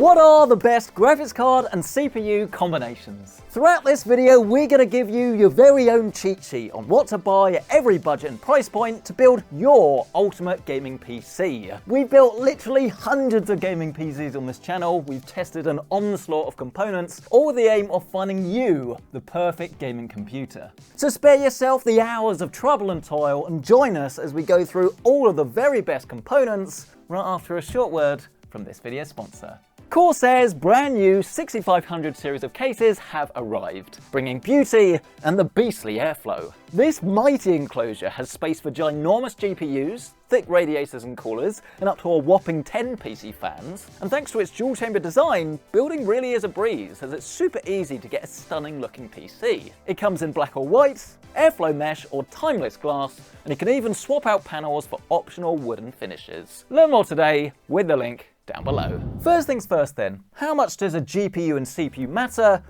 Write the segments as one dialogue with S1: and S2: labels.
S1: What are the best graphics card and CPU combinations? Throughout this video, we're going to give you your very own cheat sheet on what to buy at every budget and price point to build your ultimate gaming PC. We've built literally hundreds of gaming PCs on this channel. We've tested an onslaught of components, all with the aim of finding you the perfect gaming computer. So spare yourself the hours of trouble and toil and join us as we go through all of the very best components right after a short word from this video sponsor. Corsair's brand new 6500 series of cases have arrived, bringing beauty and the beastly airflow. This mighty enclosure has space for ginormous GPUs, thick radiators and coolers, and up to a whopping 10 PC fans. And thanks to its dual chamber design, building really is a breeze, as it's super easy to get a stunning looking PC. It comes in black or white, airflow mesh or timeless glass, and you can even swap out panels for optional wooden finishes. Learn more today with the link down below. First things first then, how much does a GPU and CPU matter?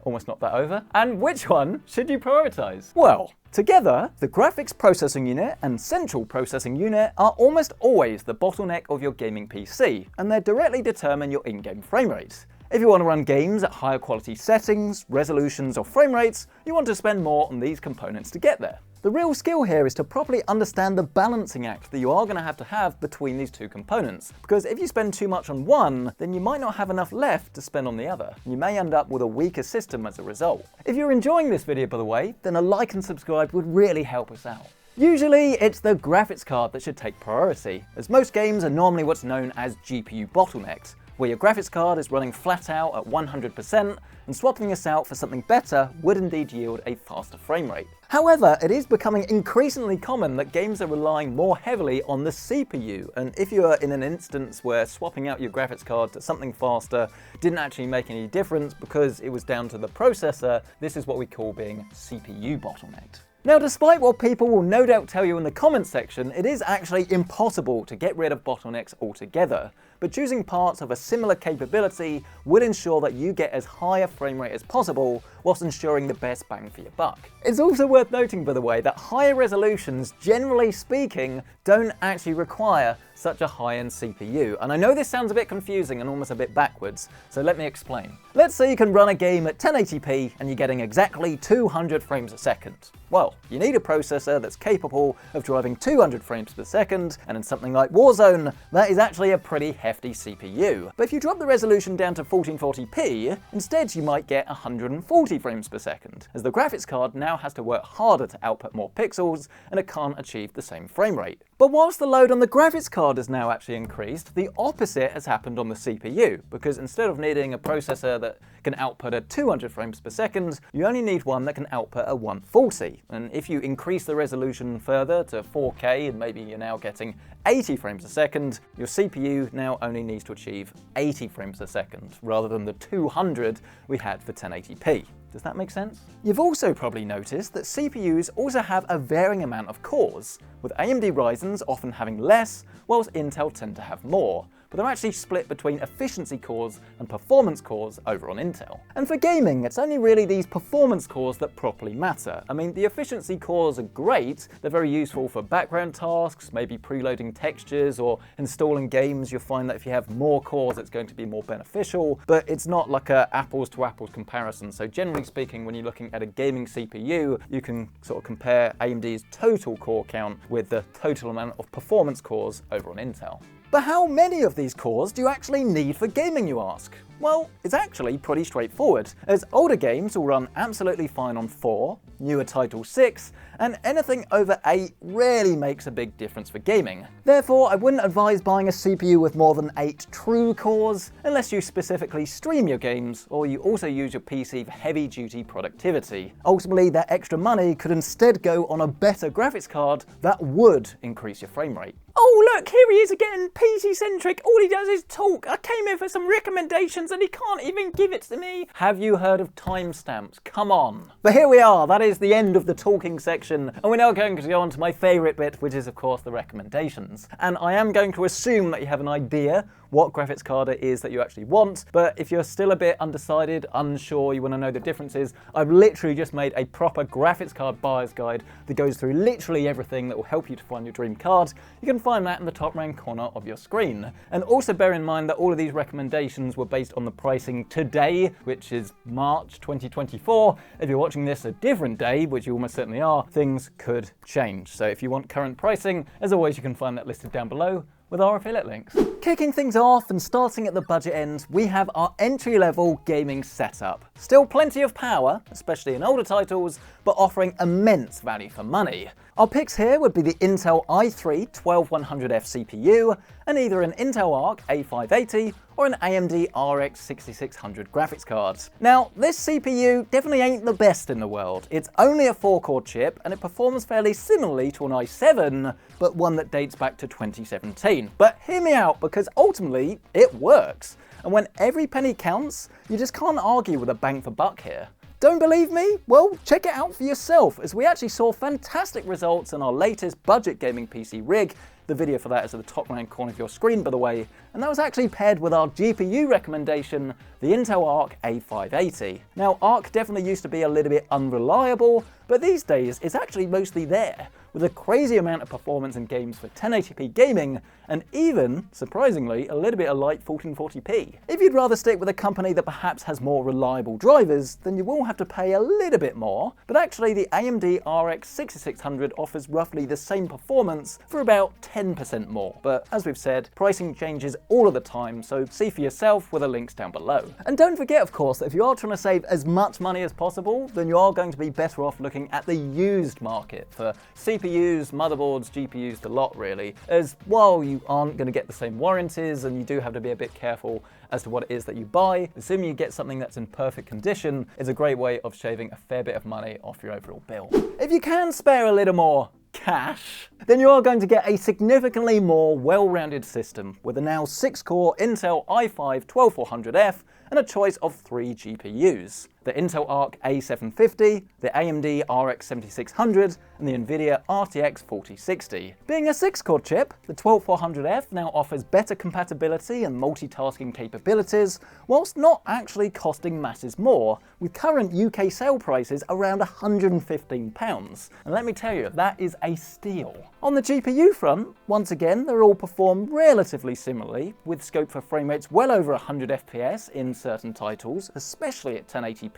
S1: Almost knocked that over. And which one should you prioritize? Well, together, the graphics processing unit and central processing unit are almost always the bottleneck of your gaming PC, and they directly determine your in-game frame rate. If you want to run games at higher quality settings, resolutions or frame rates, you want to spend more on these components to get there. The real skill here is to properly understand the balancing act that you are going to have between these two components, because if you spend too much on one, then you might not have enough left to spend on the other. You may end up with a weaker system as a result. If you're enjoying this video, by the way, then a like and subscribe would really help us out. Usually, it's the graphics card that should take priority, as most games are normally what's known as GPU bottlenecks, where your graphics card is running flat out at 100%, and swapping this out for something better would indeed yield a faster frame rate. However, it is becoming increasingly common that games are relying more heavily on the CPU, and if you are in an instance where swapping out your graphics card to something faster didn't actually make any difference because it was down to the processor, this is what we call being CPU bottlenecked. Now, despite what people will no doubt tell you in the comments section, it is actually impossible to get rid of bottlenecks altogether, but choosing parts of a similar capability will ensure that you get as high a frame rate as possible whilst ensuring the best bang for your buck. It's also worth noting, by the way, that higher resolutions, generally speaking, don't actually require such a high-end CPU. And I know this sounds a bit confusing and almost a bit backwards, so let me explain. Let's say you can run a game at 1080p and you're getting exactly 200 frames a second. Well, you need a processor that's capable of driving 200 frames per second, and in something like Warzone, that is actually a pretty hefty CPU. But if you drop the resolution down to 1440p, instead you might get 140 frames per second, as the graphics card now has to work harder to output more pixels, and it can't achieve the same frame rate. But whilst the load on the graphics card has now actually increased, the opposite has happened on the CPU, because instead of needing a processor that can output at 200 frames per second, you only need one that can output at 140. And if you increase the resolution further to 4K, and maybe you're now getting 80 frames a second, your CPU now only needs to achieve 80 frames a second, rather than the 200 we had for 1080p. Does that make sense? You've also probably noticed that CPUs also have a varying amount of cores, with AMD Ryzens often having less, whilst Intel tend to have more. But they're actually split between efficiency cores and performance cores over on Intel. And for gaming, it's only really these performance cores that properly matter. I mean, the efficiency cores are great, they're very useful for background tasks, maybe preloading textures or installing games. You'll find that if you have more cores, it's going to be more beneficial, but it's not like a apples to apples comparison. So generally speaking, when you're looking at a gaming CPU, you can sort of compare AMD's total core count with the total amount of performance cores over on Intel. But how many of these cores do you actually need for gaming, you ask? Well, it's actually pretty straightforward, as older games will run absolutely fine on 4, newer titles 6, and anything over 8 rarely makes a big difference for gaming. Therefore, I wouldn't advise buying a CPU with more than 8 true cores, unless you specifically stream your games, or you also use your PC for heavy-duty productivity. Ultimately, that extra money could instead go on a better graphics card that would increase your frame rate. Oh look, here he is again, PC Centric, all he does is talk. I came here for some recommendations and he can't even give it to me. Have you heard of timestamps? Come on. But here we are, that is the end of the talking section, and we're now going to go on to my favourite bit, which is of course the recommendations. And I am going to assume that you have an idea what graphics card it is that you actually want, but if you're still a bit undecided, unsure, you want to know the differences, I've literally just made a proper graphics card buyer's guide that goes through literally everything that will help you to find your dream card. You can find that in the top right corner of your screen. And also bear in mind that all of these recommendations were based on the pricing today, which is March 2024. If you're watching this a different day, which you almost certainly are, things could change. So if you want current pricing, as always, you can find that listed down below with our affiliate links. Kicking things off and starting at the budget end, we have our entry-level gaming setup. Still plenty of power, especially in older titles, but offering immense value for money. Our picks here would be the Intel i3 12100F CPU and either an Intel Arc A580 or an AMD RX 6600 graphics card. Now, this CPU definitely ain't the best in the world. It's only a 4-core chip and it performs fairly similarly to an i7, but one that dates back to 2017. But hear me out, because ultimately it works. And when every penny counts, you just can't argue with a bang for buck here. Don't believe me? Well, check it out for yourself, as we actually saw fantastic results in our latest budget gaming PC rig. The video for that is at the top right corner of your screen, by the way, and that was actually paired with our GPU recommendation, the Intel Arc A580. Now, Arc definitely used to be a little bit unreliable, but these days it's actually mostly there, with a crazy amount of performance in games for 1080p gaming, and even, surprisingly, a little bit of light 1440p. If you'd rather stick with a company that perhaps has more reliable drivers, then you will have to pay a little bit more, but actually the AMD RX 6600 offers roughly the same performance for about 10% more. But as we've said, pricing changes all of the time, so see for yourself with the links down below. And don't forget, of course, that if you are trying to save as much money as possible, then you are going to be better off looking at the used market for CPUs, motherboards, GPUs, the lot really, as while you aren't going to get the same warranties and you do have to be a bit careful as to what it is that you buy, assuming you get something that's in perfect condition is a great way of shaving a fair bit of money off your overall bill. If you can spare a little more cash, then you are going to get a significantly more well-rounded system with a now 6-core Intel i5-12400F and a choice of 3 GPUs. The Intel Arc A750, the AMD RX 7600, and the Nvidia RTX 4060. Being a 6-core chip, the 12400F now offers better compatibility and multitasking capabilities, whilst not actually costing masses more, with current UK sale prices around £115. And let me tell you, that is a steal. On the GPU front, once again, they're all performed relatively similarly, with scope for frame rates well over 100 FPS in certain titles, especially at 1080p,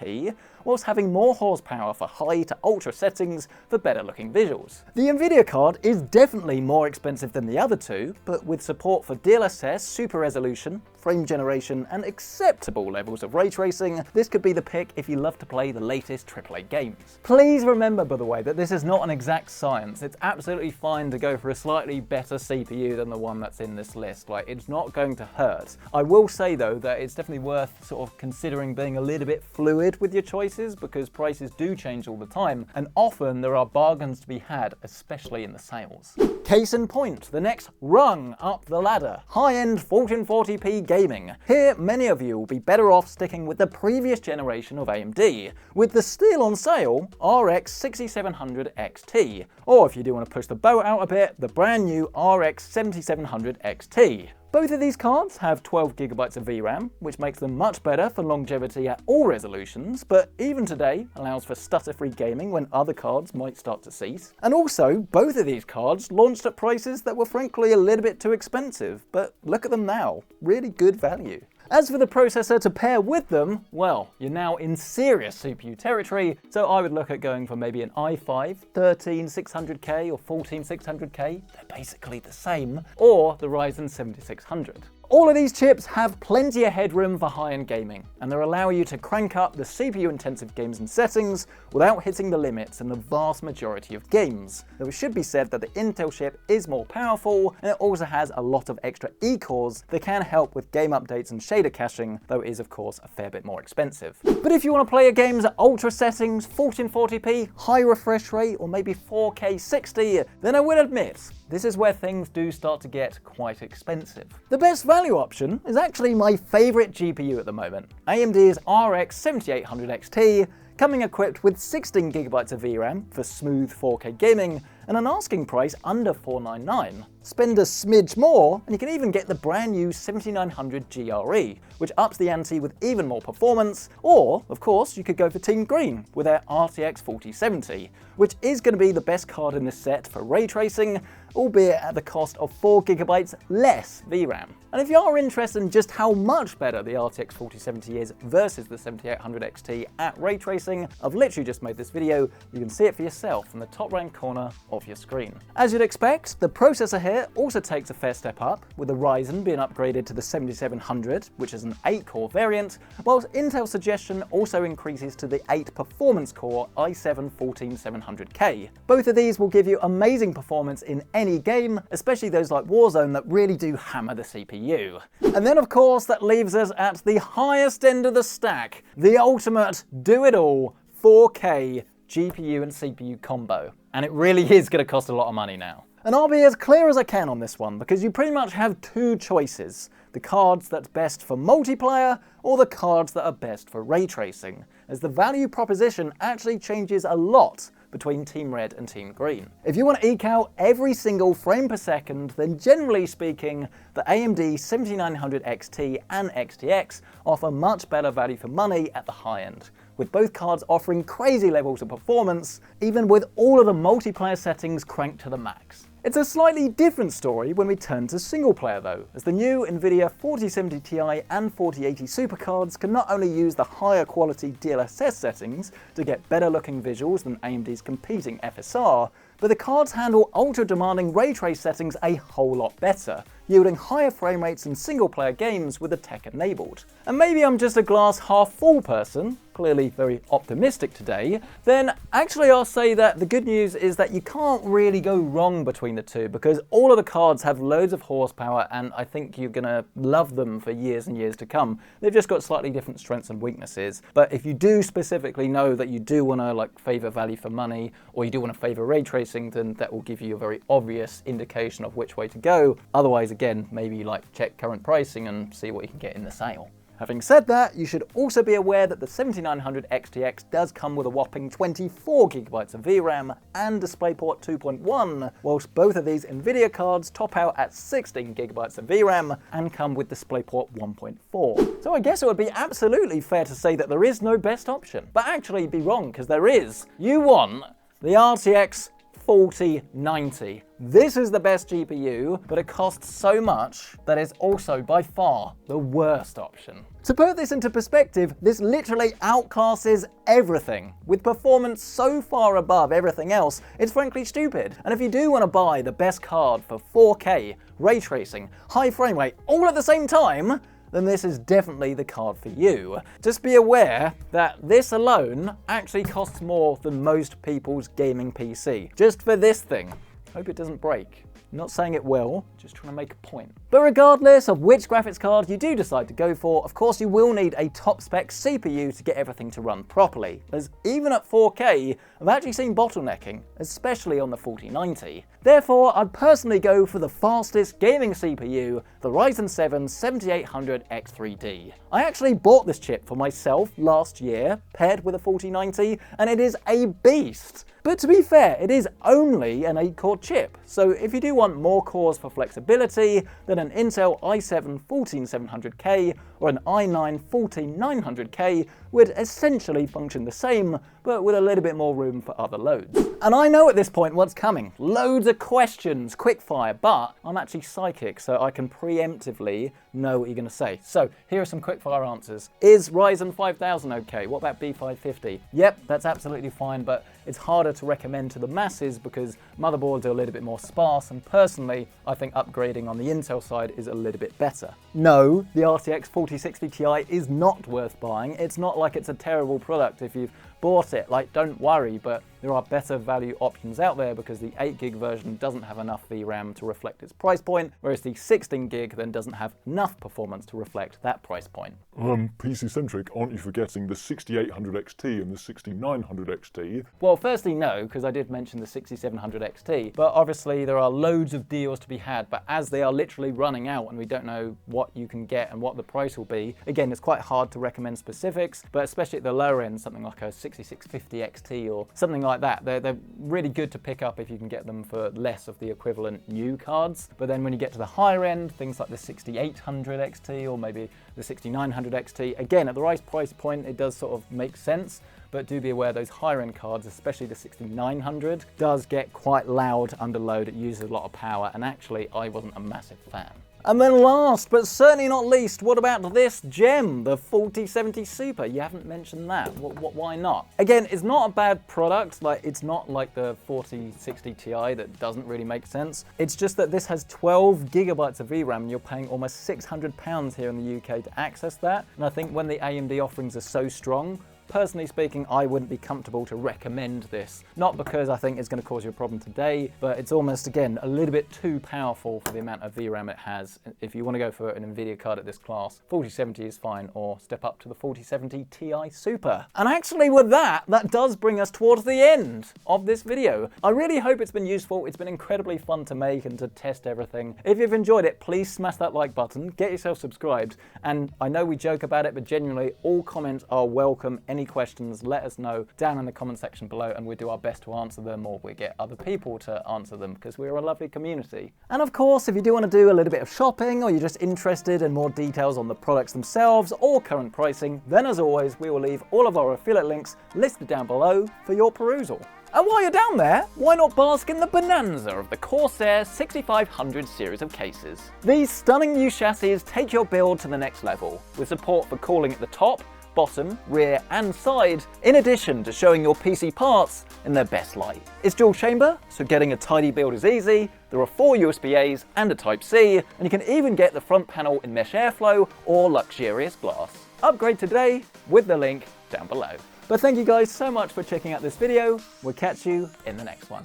S1: whilst having more horsepower for high to ultra settings for better looking visuals. The Nvidia card is definitely more expensive than the other two, but with support for DLSS, super resolution, frame generation, and acceptable levels of ray tracing, this could be the pick if you love to play the latest AAA games. Please remember, by the way, that this is not an exact science. It's absolutely fine to go for a slightly better CPU than the one that's in this list. Like, it's not going to hurt. I will say though that it's definitely worth sort of considering being a little bit fluid with your choices, because prices do change all the time, and often there are bargains to be had, especially in the sales. Case in point, the next rung up the ladder, high-end 1440p gaming. Here, many of you will be better off sticking with the previous generation of AMD, with the still on sale RX 6700 XT, or if you do want to push the boat out a bit, the brand new RX 7700 XT. Both of these cards have 12GB of VRAM, which makes them much better for longevity at all resolutions, but even today allows for stutter-free gaming when other cards might start to cease. And also, both of these cards launched at prices that were frankly a little bit too expensive, but look at them now, really good value. As for the processor to pair with them, well, you're now in serious CPU territory, so I would look at going for maybe an i5 13600K or 14600K, they're basically the same, or the Ryzen 7600. All of these chips have plenty of headroom for high-end gaming, and they'll allow you to crank up the CPU-intensive games and settings without hitting the limits in the vast majority of games. Though it should be said that the Intel chip is more powerful, and it also has a lot of extra E-cores that can help with game updates and shader caching, though it is of course a fair bit more expensive. But if you want to play your games at ultra settings, 1440p, high refresh rate, or maybe 4K 60, then I will admit, this is where things do start to get quite expensive. The best value option is actually my favourite GPU at the moment, AMD's RX 7800 XT, coming equipped with 16GB of VRAM for smooth 4K gaming, and an asking price under $499. Spend a smidge more, and you can even get the brand new 7900 GRE, which ups the ante with even more performance, or, of course, you could go for Team Green with their RTX 4070, which is going to be the best card in this set for ray tracing, albeit at the cost of 4GB less VRAM. And if you are interested in just how much better the RTX 4070 is versus the 7800 XT at ray tracing, I've literally just made this video. You can see it for yourself in the top right corner of your screen. As you'd expect, the processor here also takes a fair step up, with the Ryzen being upgraded to the 7700, which is an 8-core variant, whilst Intel's suggestion also increases to the 8 performance core i7-14700K. Both of these will give you amazing performance in any game, especially those like Warzone that really do hammer the CPU. And then of course that leaves us at the highest end of the stack, the ultimate do-it-all 4K GPU and CPU combo. And it really is going to cost a lot of money now. And I'll be as clear as I can on this one, because you pretty much have two choices: the cards that's best for multiplayer, or the cards that are best for ray tracing, as the value proposition actually changes a lot between Team Red and Team Green. If you want to eke out every single frame per second, then generally speaking, the AMD 7900 XT and XTX offer much better value for money at the high end, with both cards offering crazy levels of performance, even with all of the multiplayer settings cranked to the max. It's a slightly different story when we turn to single player though, as the new Nvidia 4070 Ti and 4080 supercards can not only use the higher quality DLSS settings to get better looking visuals than AMD's competing FSR, but the cards handle ultra demanding ray trace settings a whole lot better, yielding higher frame rates in single player games with the tech enabled. And maybe I'm just a glass half full person, clearly very optimistic today, then actually I'll say that the good news is that you can't really go wrong between the two, because all of the cards have loads of horsepower and I think you're gonna love them for years and years to come. They've just got slightly different strengths and weaknesses. But if you do specifically know that you do want to like favor value for money, or you do want to favor ray tracing, then that will give you a very obvious indication of which way to go. Otherwise, again, maybe like check current pricing and see what you can get in the sale. Having said that, you should also be aware that the 7900 XTX does come with a whopping 24GB of VRAM and DisplayPort 2.1, whilst both of these Nvidia cards top out at 16GB of VRAM and come with DisplayPort 1.4. So I guess it would be absolutely fair to say that there is no best option, but actually you'd be wrong, because there is. You want the RTX 4090. This is the best GPU, but it costs so much that it's also by far the worst option. To put this into perspective, this literally outclasses everything, with performance so far above everything else, it's frankly stupid. And if you do want to buy the best card for 4K, ray tracing, high frame rate, all at the same time, then this is definitely the card for you. Just be aware that this alone actually costs more than most people's gaming PC. Just for this thing. Hope it doesn't break. Not saying it will, just trying to make a point. But regardless of which graphics card you do decide to go for, of course you will need a top spec CPU to get everything to run properly, as even at 4K, I've actually seen bottlenecking, especially on the 4090. Therefore, I'd personally go for the fastest gaming CPU, the Ryzen 7 7800X3D. I actually bought this chip for myself last year, paired with a 4090, and it is a beast. But to be fair, it is only an 8-core chip, so if you do want more cores for flexibility, then an Intel i7-14700K or an i9-14900K would essentially function the same, but with a little bit more room for other loads. And I know at this point what's coming. Loads of questions, quickfire, but I'm actually psychic, so I can preemptively know what you're going to say. So here are some quickfire answers. Is Ryzen 5000 okay? What about B550? Yep, that's absolutely fine, but it's harder to recommend to the masses because motherboards are a little bit more sparse, and personally, I think upgrading on the Intel side is a little bit better. No, the RTX 4060 Ti is not worth buying. It's not like it's a terrible product if you've bought it, like don't worry, but there are better value options out there because the 8GB version doesn't have enough VRAM to reflect its price point, whereas the 16GB then doesn't have enough performance to reflect that price point.
S2: PC Centric, aren't you forgetting the 6800 XT and the 6900 XT?
S1: Well, firstly no, because I did mention the 6700 XT, but obviously there are loads of deals to be had, but as they are literally running out and we don't know what you can get and what the price will be, again, it's quite hard to recommend specifics, but especially at the lower end, something like a 6650 XT or something like that. They're really good to pick up if you can get them for less of the equivalent new cards. But then when you get to the higher end, things like the 6800 XT or maybe the 6900 XT, again, at the right price point, it does sort of make sense. But do be aware those higher end cards, especially the 6900, does get quite loud under load. It uses a lot of power, and actually I wasn't a massive fan. And then last, but certainly not least, what about this gem, the 4070 Super? You haven't mentioned that. Why not? Again, it's not a bad product. Like, it's not like the 4060 Ti that doesn't really make sense. It's just that this has 12 gigabytes of VRAM, and you're paying almost £600 here in the UK to access that. And I think when the AMD offerings are so strong, personally speaking, I wouldn't be comfortable to recommend this. Not because I think it's going to cause you a problem today, but it's almost, again, a little bit too powerful for the amount of VRAM it has. If you want to go for an Nvidia card at this class, 4070 is fine, or step up to the 4070 Ti Super. And actually with that does bring us towards the end of this video. I really hope it's been useful. It's been incredibly fun to make and to test everything. If you've enjoyed it, please smash that like button, get yourself subscribed, and I know we joke about it, but genuinely all comments are welcome. Any questions, let us know down in the comment section below, and we do our best to answer them, or we get other people to answer them, because we're a lovely community. And of course, if you do want to do a little bit of shopping, or you're just interested in more details on the products themselves or current pricing, then as always, we will leave all of our affiliate links listed down below for your perusal. And while you're down there, why not bask in the bonanza of the Corsair 6500 series of cases? These stunning new chassis take your build to the next level, with support for cooling at the top, bottom, rear and side, in addition to showing your PC parts in their best light. It's dual chamber, so getting a tidy build is easy. There are 4 USB-As and a Type-C, and you can even get the front panel in mesh airflow or luxurious glass. Upgrade today with the link down below. But thank you guys so much for checking out this video. We'll catch you in the next one.